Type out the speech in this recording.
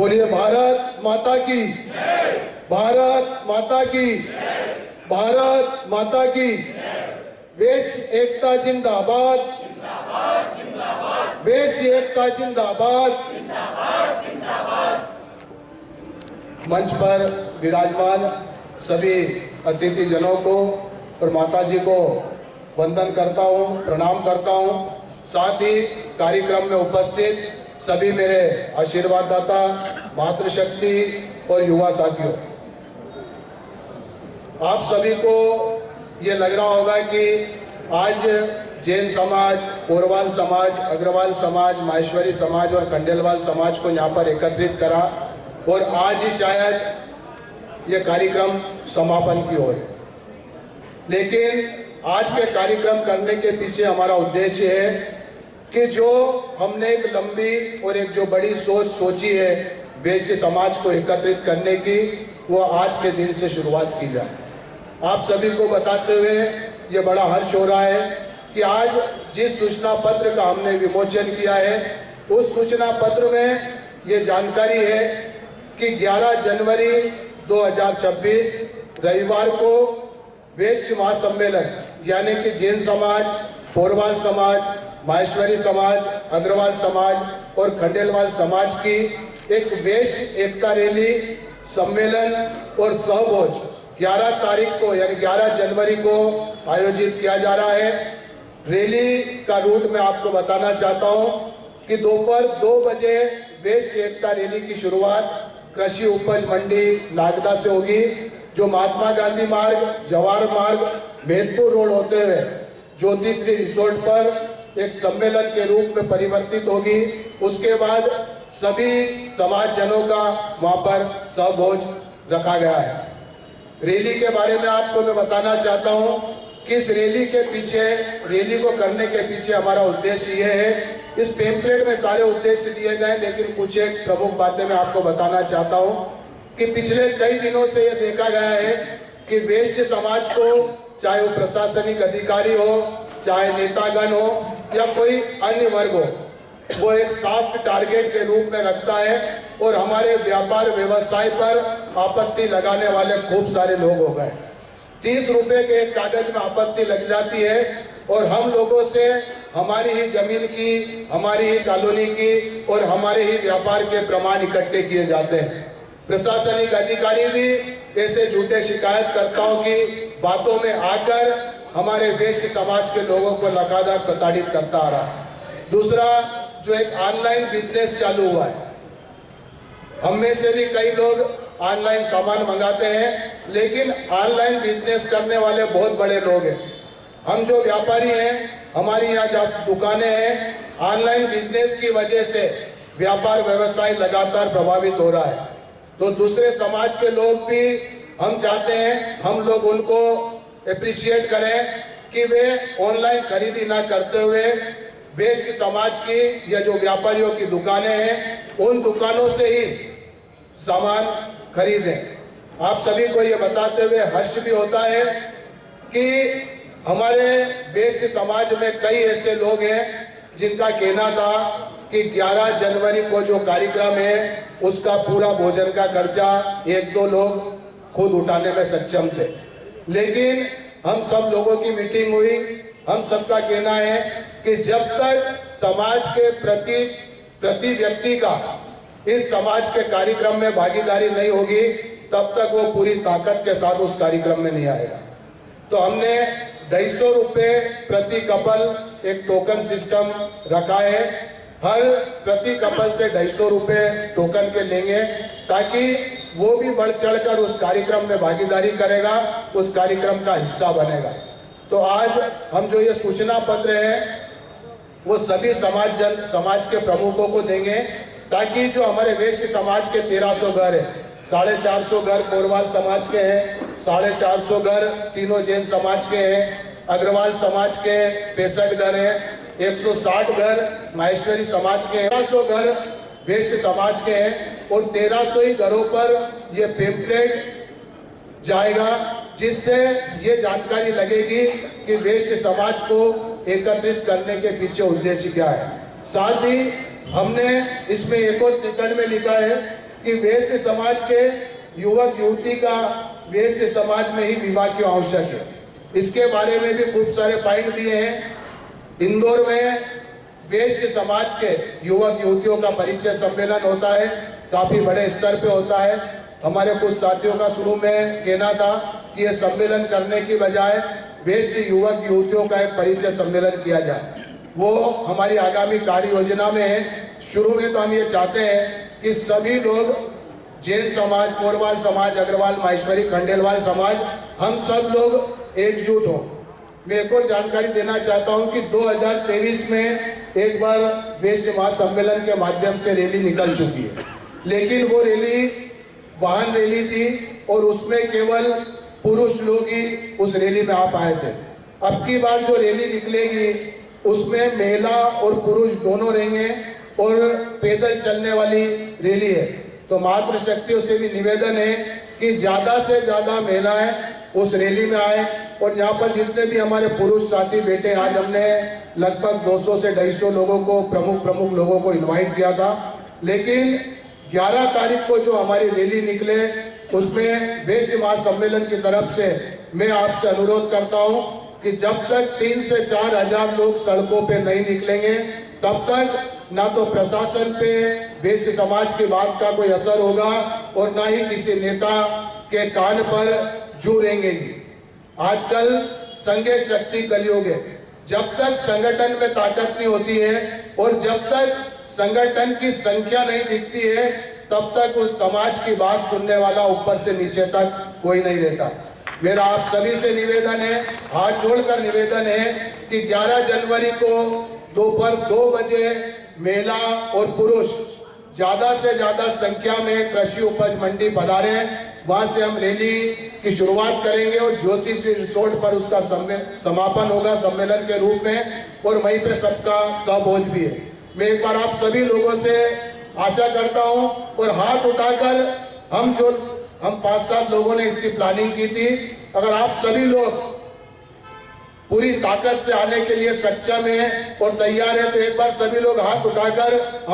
बोलिए भारत माता की, भारत माता की, भारत माता की। वेश एकता जिंदाबाद, वेश एकता जिंदाबाद। मंच पर विराजमान सभी अतिथि जनों को और माताजी को वंदन करता हूं, प्रणाम करता हूं। साथ ही कार्यक्रम में उपस्थित सभी मेरे आशीर्वाददाता, मातृशक्ति और युवा साथियों, आप सभी को ये लग रहा होगा कि आज जैन समाज, पोरवाल समाज, अग्रवाल समाज, माहेश्वरी समाज और खंडेलवाल समाज को यहाँ पर एकत्रित करा और आज ही शायद ये कार्यक्रम समापन की ओर है। लेकिन आज के कार्यक्रम करने के पीछे हमारा उद्देश्य है कि जो हमने एक लंबी और एक जो बड़ी सोच सोची है वैश्य समाज को एकत्रित करने की, वो आज के दिन से शुरुआत की जाए। आप सभी को बताते हुए ये बड़ा हर्ष हो रहा है कि आज जिस सूचना पत्र का हमने विमोचन किया है, उस सूचना पत्र में ये जानकारी है कि 11 जनवरी 2026 रविवार को वैश्य महासम्मेलन यानी कि जैन समाज, पोरवाल समाज, माहेश्वरी समाज, अग्रवाल समाज और खंडेलवाल समाज की एक वैश्य एकता रैली, सम्मेलन और सहभोज 11 तारीख को यानी 11 जनवरी को आयोजित किया जा रहा है। रैली का रूट मैं आपको बताना चाहता हूं कि दोपहर 2 बजे वैश्य एकता रैली की शुरुआत कृषि उपज मंडी नागदा से होगी, जो महात्मा गांधी मार्ग, जवाहर मार्ग, मेदपुर रोड होते हुए ज्योतिश्री रिसोर्ट पर एक सम्मेलन के रूप में परिवर्तित होगी। उसके बाद सभी समाजजनों का वहां पर सहभोज रखा गया है। रैली के बारे में आपको मैं बताना चाहता हूं कि इस रैली के पीछे, रैली को करने के पीछे हमारा उद्देश्य ये है, इस पेम्पलेट में सारे उद्देश्य दिए गए, लेकिन कुछ एक प्रमुख बातें मैं आपको बताना चाहता हूं कि पिछले कई दिनों से ये देखा गया है कि वैश्य समाज को, चाहे वो प्रशासनिक अधिकारी हो, चाहे नेतागण हो या कोई अन्य वर्ग हो, वो एक सॉफ्ट टारगेट के रूप में रखता है और हमारे व्यापार व्यवसाय पर आपत्ति लगाने वाले खूब सारे लोग हो गए। 30 रुपए के एक कागज में आपत्ति लग जाती है और हम लोगों से हमारी ही जमीन की, हमारी ही कॉलोनी की और हमारे ही व्यापार के प्रमाण इकट्ठे किए जाते हैं। प्रशासनिक अधिकारी भी ऐसे झूठे शिकायतकर्ताओं की बातों में आकर हमारे वैश्य समाज के लोगों को लगातार प्रताड़ित करता आ रहा है। दूसरा, जो एक ऑनलाइन बिजनेस चालू हुआ है, हम में से भी कई लोग ऑनलाइन सामान मंगाते हैं, लेकिन ऑनलाइन बिजनेस करने वाले बहुत बड़े लोग हैं। हम जो व्यापारी हैं, हमारी यहाँ जब दुकानें हैं, ऑनलाइन बिजनेस की वजह से व्यापार व्यवसाय लगातार प्रभावित हो रहा है। तो दूसरे समाज के लोग भी, हम चाहते हैं हम लोग उनको एप्रिशिएट करें कि वे ऑनलाइन खरीदी ना करते हुए वैश्य समाज की या जो व्यापारियों की दुकानें हैं, उन दुकानों से ही सामान खरीदें। आप सभी को ये बताते हुए हर्ष भी होता है कि हमारे वैश्य समाज में कई ऐसे लोग हैं जिनका कहना था कि 11 जनवरी को जो कार्यक्रम है उसका पूरा भोजन का खर्चा 1-2 लोग खुद उठाने में सक्षम थे। लेकिन हम सब लोगों की मीटिंग हुई, हम सबका कहना है कि जब तक समाज के प्रति व्यक्ति का इस समाज के कार्यक्रम में भागीदारी नहीं होगी, तब तक वो पूरी ताकत के साथ उस कार्यक्रम में नहीं आएगा। तो हमने 250 रुपये प्रति कपल एक टोकन सिस्टम रखा है। हर प्रति कपल से 250 रुपये टोकन के लेंगे, ताकि वो भी बढ़ चढ़कर उस कार्यक्रम में भागीदारी करेगा, उस कार्यक्रम का हिस्सा बनेगा। तो आज हम जो ये सूचना पत्र है वो सभी समाज के प्रमुखों को देंगे, ताकि जो हमारे वैश्य समाज के 1300 घर है, 450 घर पोरवाल समाज के हैं, 450 घर तीनों जैन समाज के हैं, अग्रवाल समाज के 65 घर हैं, 160 घर माहेश्वरी समाज के हैं, 1300 घर वैश्य समाज के हैं और 1300 ही घरों पर ये पेम्पलेट जाएगा, जिससे ये जानकारी लगेगी कि वैश्य समाज को एकत्रित करने के पीछे उद्देश्य क्या है। साथ ही हमने इसमें एक और सेकंड में लिखा है कि वैश्य समाज के युवक युवती का वैश्य समाज में ही विवाह क्यों आवश्यक है। इसके बारे में भी खूब सारे पॉइंट दिए हैं। इंदौर में वैश्य समाज के युवक युवतियों का परिचय सम्मेलन होता है, काफी बड़े स्तर पे होता है। हमारे कुछ साथियों का शुरू में कहना था कि यह सम्मेलन करने की बजाय वैश्य युवक युवतियों का एक परिचय सम्मेलन किया जाए। वो हमारी आगामी कार्य योजना में है। शुरू में तो हम ये चाहते हैं कि सभी लोग, जैन समाज, पोरवाल समाज, अग्रवाल, माहेश्वरी, खंडेलवाल समाज, हम सब लोग एकजुट हों। मैं एक और जानकारी देना चाहता हूं कि 2023 में एक बार वैश्य महासम्मेलन के माध्यम से रैली निकल चुकी है, लेकिन वो रैली वाहन रैली थी और उसमें केवल पुरुष लोग ही उस रैली में आ पाए थे। अब की बार जो रैली निकलेगी उसमें महिला और पुरुष दोनों रहेंगे और पैदल चलने वाली रैली है। तो मातृशक्तियों से भी निवेदन है कि ज्यादा से ज्यादा महिलाएं उस रैली में आए। और यहाँ पर जितने भी हमारे पुरुष साथी बैठे, आज हमने लगभग 200 से 250 लोगों को, प्रमुख लोगों को इनवाइट किया था, लेकिन 11 तारीख को जो हमारी रैली निकले उसमें वैश्य महासम्मेलन की तरफ से मैं आपसे अनुरोध करता हूं कि जब तक 3 से 4 हजार लोग सड़कों पे नहीं निकलेंगे तब तक ना तो प्रशासन पे वैश्य समाज की बात का कोई असर होगा और ना ही किसी नेता के कान पर जू रेंगेगी। आजकल संघे शक्ति कलयुग है। जब तक संगठन में ताकत नहीं होती है और जब तक संगठन की संख्या नहीं दिखती है तब तक उस समाज की बात सुनने वाला ऊपर से नीचे तक कोई नहीं रहता। मेरा आप सभी से निवेदन है, हाथ जोड़कर निवेदन है कि 11 जनवरी को दोपहर 2 बजे महिला और पुरुष ज्यादा से ज्यादा संख्या में कृषि उपज मंडी पधारे। वहां से हम रैली की शुरुआत करेंगे और ज्योतिष रिसोर्ट पर उसका समापन होगा सम्मेलन के रूप में, और वहीं पे सबका सहभोज भी है। मैं एक बार आप सभी लोगों से आशा करता हूं और हाथ उठाकर हम 5-7 लोगों ने इसकी प्लानिंग की थी, अगर आप सभी लोग पूरी ताकत से आने के लिए सक्षम हैं और तैयार हैं तो एक बार सभी लोग हाथ उठाकर हम